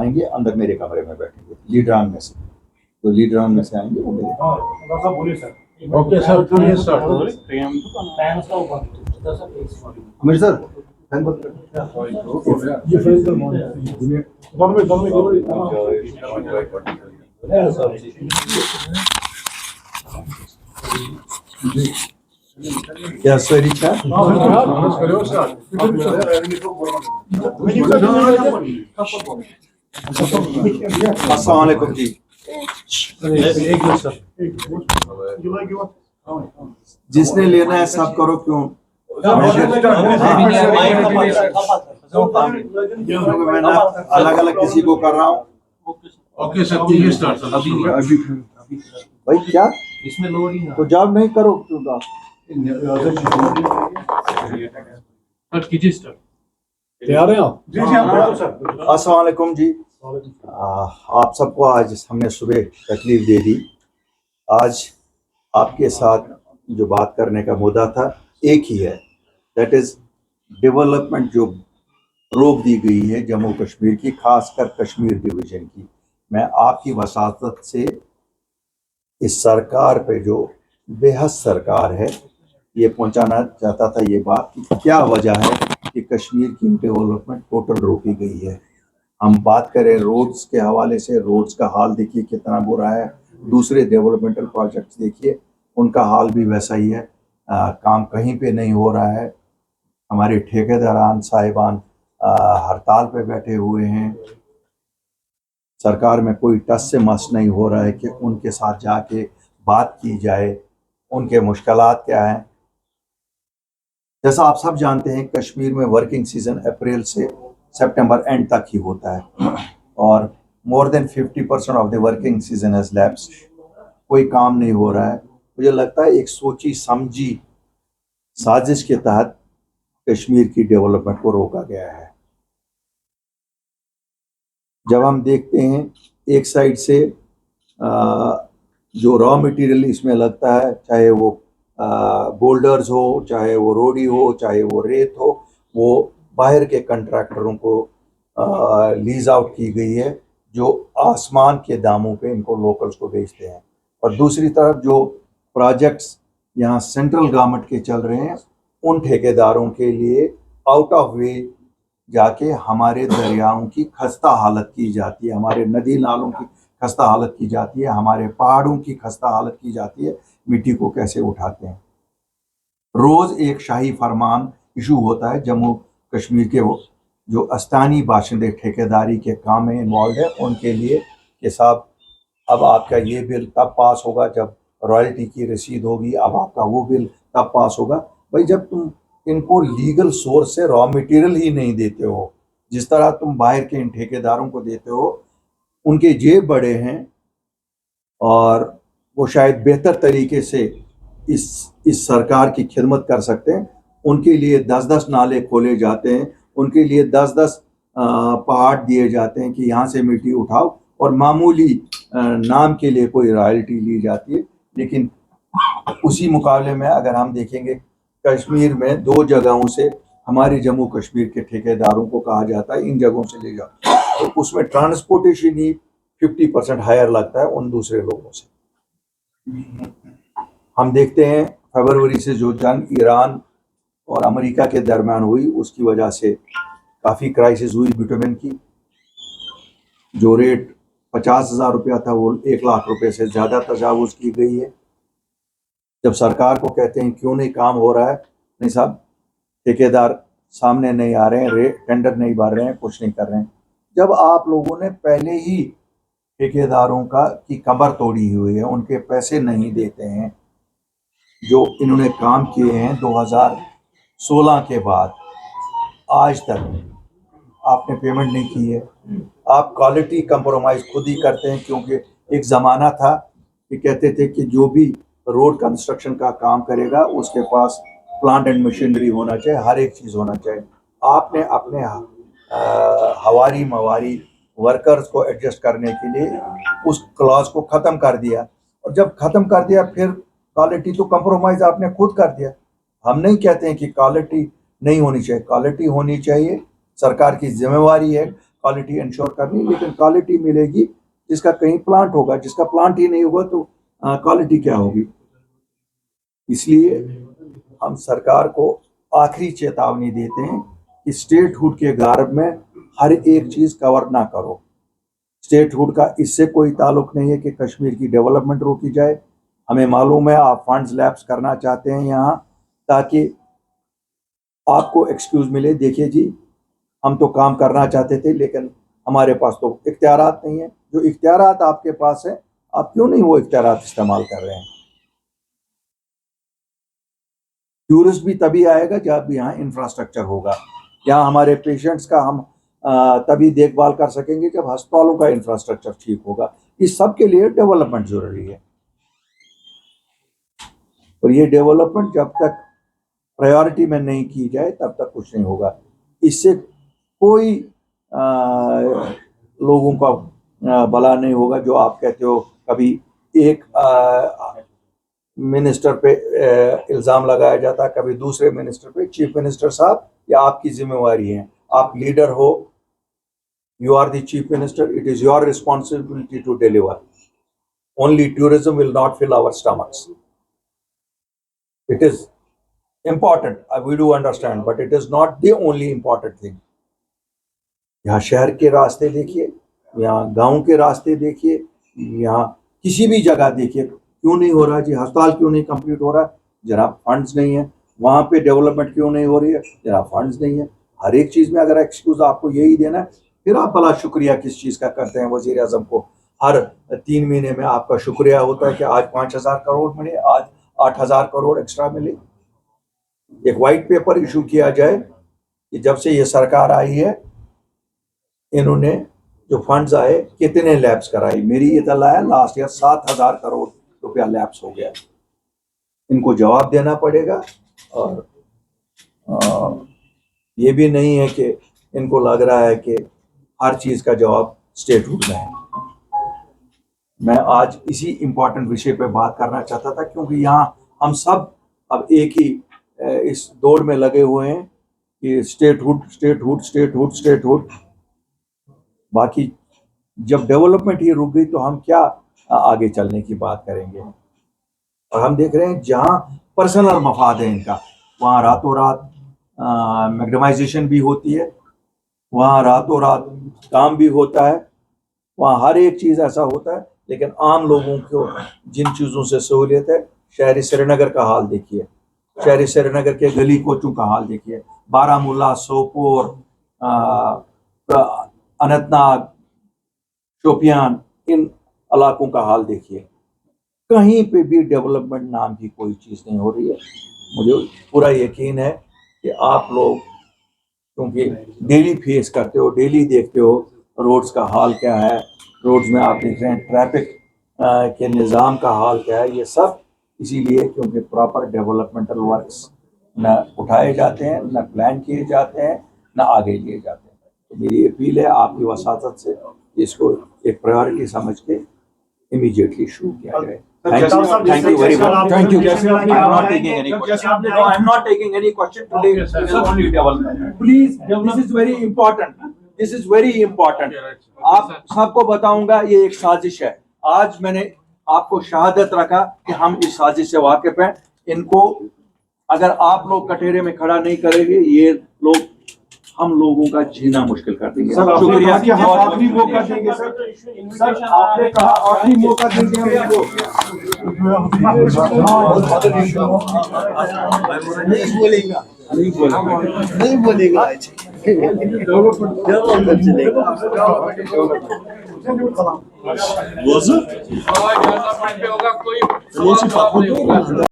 आएंगे अंदर मेरे कमरे में बैठेंगे, लीडरान में से, तो लीडरान में से आएंगे वो मेरे। बोलिए sir. Okay sir, please start. अमीर सर फैन बंद कर। ये फेस कर मोहन Yes, very chat. अस्सलाम वालेकुम जी। जिसने लेना है सब करो, क्यों क्योंकि मैं ना अलग अलग किसी को कर रहा हूँ। Okay sir, please start sir. अभी भाई क्या इसमें लोअर ही तो जॉब नहीं करो क्यों आप? सर कीजिए स्टार्ट। तैयार हैं आप? जी जी, आप सर। अस्सलाम वालेकुम जी। आप सबको आज हमने सुबह तकलीफ दे दी। आज आपके साथ जो बात करने का मुद्दा था एक ही है, दैट इज डेवलपमेंट जो रोक दी गई है जम्मू कश्मीर की, खासकर कश्मीर डिवीजन की। मैं आपकी वसातत से इस सरकार पे जो बेहद सरकार है ये पहुंचाना चाहता था ये बात कि क्या वजह है कि कश्मीर की डेवलपमेंट टोटल रोकी गई है। हम बात करें रोड्स के हवाले से, रोड्स का हाल देखिए कितना बुरा है, दूसरे डेवलपमेंटल प्रोजेक्ट्स देखिए उनका हाल भी वैसा ही है। काम कहीं पे नहीं हो रहा है। हमारे ठेकेदारान साहिबान हड़ताल पे बैठे हुए हैं। सरकार में कोई टस से मस नहीं हो रहा है कि उनके साथ जाके बात की जाए, उनके मुश्किलात क्या हैं। जैसा आप सब जानते हैं कश्मीर में वर्किंग सीज़न अप्रैल से सितंबर एंड तक ही होता है और more than 50% of the working season has lapsed. कोई काम नहीं हो रहा है। मुझे लगता है एक सोची समझी साजिश के तहत कश्मीर की डेवलपमेंट को रोका गया है। जब हम देखते हैं एक साइड से जो रॉ मटेरियल इसमें लगता है, चाहे वो बोल्डर्स हो, चाहे वो रोडी हो, चाहे वो रेत हो, वो बाहर के कंट्रैक्टरों को लीज आउट की गई है जो आसमान के दामों पे इनको लोकल्स को बेचते हैं। और दूसरी तरफ जो प्रोजेक्ट्स यहाँ सेंट्रल गवर्नमेंट के चल रहे हैं उन ठेकेदारों के लिए आउट ऑफ वे जाके हमारे दरियाओं की खस्ता हालत की जाती है, हमारे नदी नालों की खस्ता हालत की जाती है, हमारे पहाड़ों की खस्ता हालत की जाती है। मिट्टी को कैसे उठाते हैं। रोज़ एक शाही फरमान इशू होता है जम्मू कश्मीर के वो जो अस्तानी बाशिंदे ठेकेदारी के काम में इन्वॉल्व है उनके लिए कि साहब अब आपका ये बिल तब पास होगा जब रॉयल्टी की रसीद होगी, अब आपका वो बिल तब पास होगा। भाई जब तुम इनको लीगल सोर्स से रॉ मटेरियल ही नहीं देते हो, जिस तरह तुम बाहर के इन ठेकेदारों को देते हो, उनके जेब बड़े हैं और वो शायद बेहतर तरीके से इस सरकार की खिदमत कर सकते हैं। उनके लिए 10-10 नाले खोले जाते हैं, उनके लिए 10-10 पहाड़ दिए जाते हैं कि यहाँ से मिट्टी उठाओ और मामूली नाम के लिए कोई रॉयल्टी ली जाती है। लेकिन उसी मुकाबले में अगर हम देखेंगे कश्मीर में 2 जगहों से हमारे जम्मू कश्मीर के ठेकेदारों को कहा जाता है इन जगहों से ले जाओ, तो उसमें ट्रांसपोर्टेशन ही 50% हायर लगता है उन दूसरे लोगों से। हम देखते हैं फरवरी से जो जंग ईरान और अमेरिका के दरमियान हुई उसकी वजह से काफ़ी क्राइसिस हुई बिटुमेन की। जो रेट 50,000 रुपया था वो 1 लाख रुपए से ज़्यादा तजावुज़ की गई है। जब सरकार को कहते हैं क्यों नहीं काम हो रहा है, नहीं साहब ठेकेदार सामने नहीं आ रहे हैं, रेट टेंडर नहीं भर रहे हैं, कुछ नहीं कर रहे हैं। जब आप लोगों ने पहले ही ठेकेदारों की कमर तोड़ी हुई है, उनके पैसे नहीं देते हैं, जो इन्होंने काम किए हैं 2016 के बाद आज तक आपने पेमेंट नहीं की है। आप क्वालिटी कंप्रोमाइज़ खुद ही करते हैं, क्योंकि एक ज़माना था कि कहते थे कि जो भी रोड कंस्ट्रक्शन का काम करेगा उसके पास प्लांट एंड मशीनरी होना चाहिए, हर एक चीज़ होना चाहिए। आपने अपने हवारी मवारी वर्कर्स को एडजस्ट करने के लिए उस क्लॉज को ख़त्म कर दिया, और जब ख़त्म कर दिया फिर क्वालिटी तो कंप्रोमाइज़ आपने खुद कर दिया। हम नहीं कहते हैं कि क्वालिटी नहीं होनी चाहिए, क्वालिटी होनी चाहिए, सरकार की जिम्मेवारी है क्वालिटी इंश्योर करनी, लेकिन क्वालिटी मिलेगी जिसका कहीं प्लांट होगा, जिसका प्लांट ही नहीं होगा तो क्वालिटी क्या होगी। इसलिए हम सरकार को आखिरी चेतावनी देते हैं कि स्टेटहुड के गर्भ में हर एक चीज कवर ना करो। स्टेटहुड का इससे कोई ताल्लुक नहीं है कि कश्मीर की डेवलपमेंट रोकी जाए। हमें मालूम है आप फंड्स लैप्स करना चाहते हैं यहाँ ताकि आपको एक्सक्यूज मिले। देखिए जी, हम तो काम करना चाहते थे लेकिन हमारे पास तो इख्तियारात नहीं है। जो इख्तियारात आपके पास है, आप क्यों नहीं वो इख्तियारात इस्तेमाल कर रहे हैं। टूरिस्ट भी तभी आएगा जब यहाँ इंफ्रास्ट्रक्चर होगा। यहाँ हमारे पेशेंट्स का हम तभी देखभाल कर सकेंगे जब अस्पतालों का इंफ्रास्ट्रक्चर ठीक होगा। इस सब के लिए डेवलपमेंट जरूरी है, और ये डेवलपमेंट जब तक प्रायोरिटी में नहीं की जाए तब तक कुछ नहीं होगा। इससे कोई लोगों का भला नहीं होगा। जो आप कहते हो, कभी एक मिनिस्टर पे इल्ज़ाम लगाया जाता है, कभी दूसरे मिनिस्टर पे। चीफ मिनिस्टर साहब, ये आपकी जिम्मेवारी है, आप लीडर हो, you are the chief minister, it is your responsibility to deliver. Only tourism will not fill our stomachs. It is important, we do understand, but it is not the only important thing. यहाँ शहर के रास्ते देखिए, यहाँ गांव के रास्ते देखिए, यहाँ किसी भी जगह देखिए, क्यों नहीं हो रहा जी? अस्पताल क्यों नहीं कंप्लीट हो रहा? जरा फंड्स नहीं है। वहाँ पे डेवलपमेंट क्यों नहीं हो रही है? जरा फंड्स नहीं है। हर एक चीज़ में अगर एक्सक्यूज आपको यही देना है, फिर आप भला शुक्रिया किस चीज़ का करते हैं? वज़ीर आज़म को हर 3 महीने में आपका शुक्रिया होता है कि आज 5,000 करोड़ मिले, आज 8,000 करोड़ एक्स्ट्रा मिले। एक वाइट पेपर इशू किया जाए कि जब से ये सरकार आई है इन्होंने जो फंड्स आए कितने लैब्स कराई। मेरी इतला है लास्ट ईयर 7,000 करोड़ रुपया लैब्स हो गया। इनको जवाब देना पड़ेगा। और ये भी नहीं है कि इनको लग रहा है कि हर चीज़ का जवाब स्टेटहुड में है। मैं आज इसी इम्पोर्टेंट विषय पे बात करना चाहता था, क्योंकि यहाँ हम सब अब एक ही इस दौड़ में लगे हुए हैं कि स्टेटहुड स्टेटहुड स्टेटहुड स्टेटहुड। बाकी जब डेवलपमेंट ही रुक गई तो हम क्या आगे चलने की बात करेंगे। और हम देख रहे हैं जहाँ पर्सनल मफाद है इनका, वहाँ रातों रात मैग्नेटाइजेशन भी होती है, वहाँ रातों रात काम भी होता है, वहाँ हर एक चीज़ ऐसा होता है। लेकिन आम लोगों को जिन चीज़ों से सहूलियत है, शहरी श्रीनगर का हाल देखिए, शहरी श्रीनगर के गली कोचों का हाल देखिए, बारामूला, सोपोर, अनंतनाग, शोपियान, इन इलाकों का हाल देखिए। कहीं पे भी डेवलपमेंट नाम की कोई चीज़ नहीं हो रही है। मुझे पूरा यकीन है कि आप लोग, क्योंकि डेली फेस करते हो, डेली देखते हो रोड्स का हाल क्या है, रोड्स में आप देख रहे हैं ट्रैफिक के निज़ाम का हाल क्या है। ये सब इसीलिए क्योंकि प्रॉपर डेवलपमेंटल वर्क्स न उठाए जाते हैं, न प्लान किए जाते हैं, न आगे लिए जाते हैं। तो मेरी अपील है आपकी वसातत से, इसको एक प्रायोरिटी समझ के इमीडिएटली शुरू किया जाए। Thank you very much. Thank you. I am not taking any question. No, I am not taking any question today. It is only development. Please, this is very important. This is very important. आप सबको बताऊंगा ये एक साजिश है। आज मैंने आपको शहादत रखा कि हम इस साजिश से वाकिफ हैं। इनको अगर आप लोग कटहरे में खड़ा नहीं करेंगे, ये लोग हम लोगों का जीना मुश्किल कर देंगे। शुक्रिया। आखिरी मौका देंगे सर, आपने कहा आखिरी मौका देंगे हमको। नहीं बोलेगा होगा कोई